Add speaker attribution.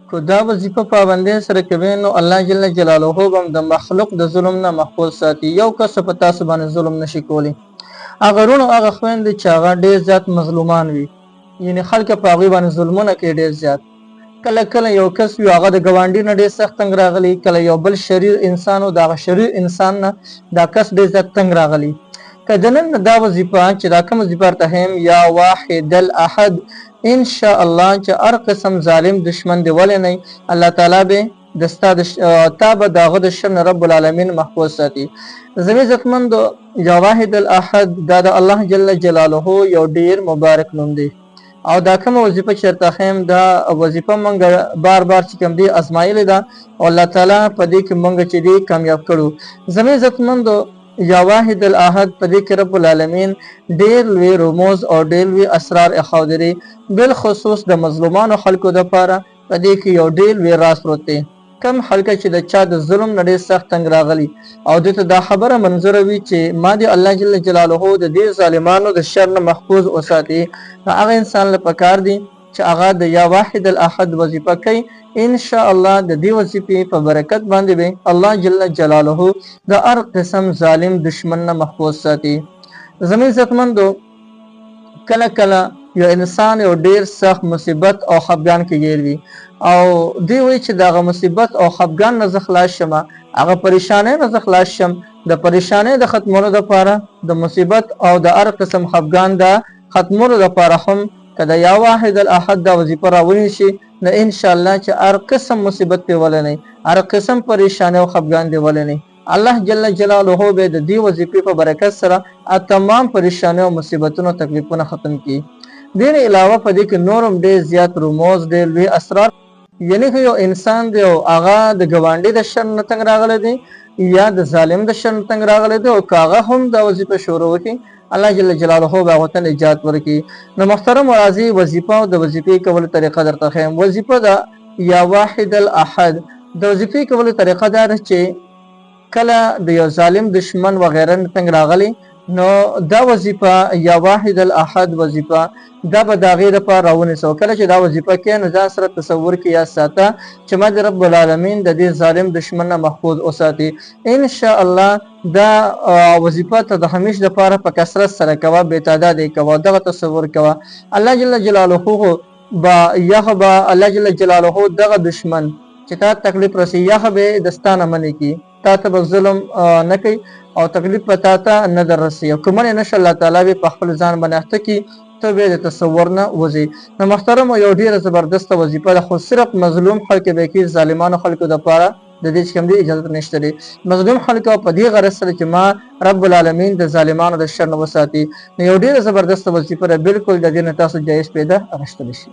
Speaker 1: کو دا وظیفه پابندۍ سره کوي نو الله جل جلاله به د مخلوق د ظلم نه محفوظ ساتي. یو کس په تاسو باندې ظلم نشي کولی. هغه ورونو هغه خویندې چې هغه ډېر زیات مظلومان وي، یعنې خلک په هغوی باندې ظلمونه کوي ډېر زیات. کله کله یو کس وي هغه د ګاونډي نه ډېر سخت تنګ راغلی، کله یو بل شریر انسان و د هغه شریر انسان نه دا کس ډېر زیات تنګ راغلی. که د نن دا وظیفه چې دا کوم وظیفه ورته هم یا واحد الاحد ان شاء الله چې هر قسم ظالم دشمن دی ولې نه الله تعالی به تا به د هغه د شر نه رب العالمین محفوظ ساتي. زموږ عزتمندو یا واحد الاحد دا د الله جل جلاله یو ډیر مبارک نوم دی او دا کومه وظیفه چې ورته ښیم دا وظیفه موږ بار بار چې کوم دی ازمایلې ده او الله تعالی په دې کې موږ چې دی کامیاب کړو. زموږ عزتمندو یا واحد الاحد په دې کې رب العالمین ډېر لوی رموز او ډېر لوی اسرار اخودري، بالخصوص د مظلومانو خلکو دپاره په دې کې یو ډېر لوی راز پروت دی. کم خلک چې د چا د ظلم نه ډېر سخت تنګ راغلي او دې ته دا خبره منظوره وي چې ما دې الله جل جلاله د دې ظالمانو د شر نه محفوظ وساتي، نو هغه انسان له پکار دی چې هغه د یا واحد الاحد وظیفه کوي. ان شاء الله د دې وظیفې په برکت باندې به الله جل جلاله د هر قسم ظالم دشمن نه محفوظ ساتي. زموږ عزتمندو کله کله یو انسان یو ډیر سخت مصیبت او خفګان کې ګیر وي او دی وایي چې دغه مصیبت او خفګان نه زه خلاص شم، هغه پریشانۍ نه زه خلاص شم. د پریشانۍ د ختمولو دپاره د مصیبت او د هر قسم خفګان د ختمولو دپاره هم که د یا واحد الاحد دا وظیفه راونی شي نو ان شاء الله چې هر قسم مصیبت دی ولنی، هر قسم پریشانۍ او خفګان دی ولنی، الله جل جلاله به د دې وظیفې په برکت سره تمام پریشانۍ او مصیبتونو تکلیفونه ختم کړي. دې نه علاوه په دې کې نورم ډېر زیات رموز ډېر لوی اسرار، یعنی که یو انسان دی او هغه د ګاونډي د شر نه تنګ راغلی دی یا د ظالم د شر نه تنګ راغلی دی او که هغه هم دا وظیفه شروع وکړي الله جل جلاله به هغه ته نجات ورکړي. نو محترم راځي وظیفه او د وظیفې کولو طریقه درته ښیم. وظیفه ده یا واحد الاحد د وظیفې کولو طریقه دا ده چې کله د یو ظالم دشمن وغیره نه تنګ راغلی نو دا وظیفه یا واحد الاحد وظیفه دا به د هغې دپاره راونیسو. کله چې دا وظیفه کوې نو ځان سره تصور کې یا ساته چې ما د رب العالمین د دې ظالم دشمن نه محفوظ وساتي. ان شاء الله دا وظیفه ته د همیش دپاره په کثرت سره کوه، بې تعدادې کوه، دغه تصور کوه. الله جل جلاله به الله جل جلاله دغه دشمن چې تا تکلیف رسي یا به دستانه منې کي، تا ته به ظلم نه کوي او تکلیف په تا ته نه در رسي او که منې نشه الله تعالی به په خپل ځان باندې اخته کي، ته به د تصور نه وځي. نو محترم یو ډېره زبردسته وظیفه ده، خو صرف مظلوم خلک به کې ظالمانو خلکو دپاره د دې چې کوم دی اجازه نشته دی. مظلوم خلکو په دې غرض سره چې ما رب العالمین د ظالمانو د شر نه وساتي، نو یو ډېره زبردسته وظیفه ده، بالکل د دې نه تاسو جایز پیدا اخیستلی شي.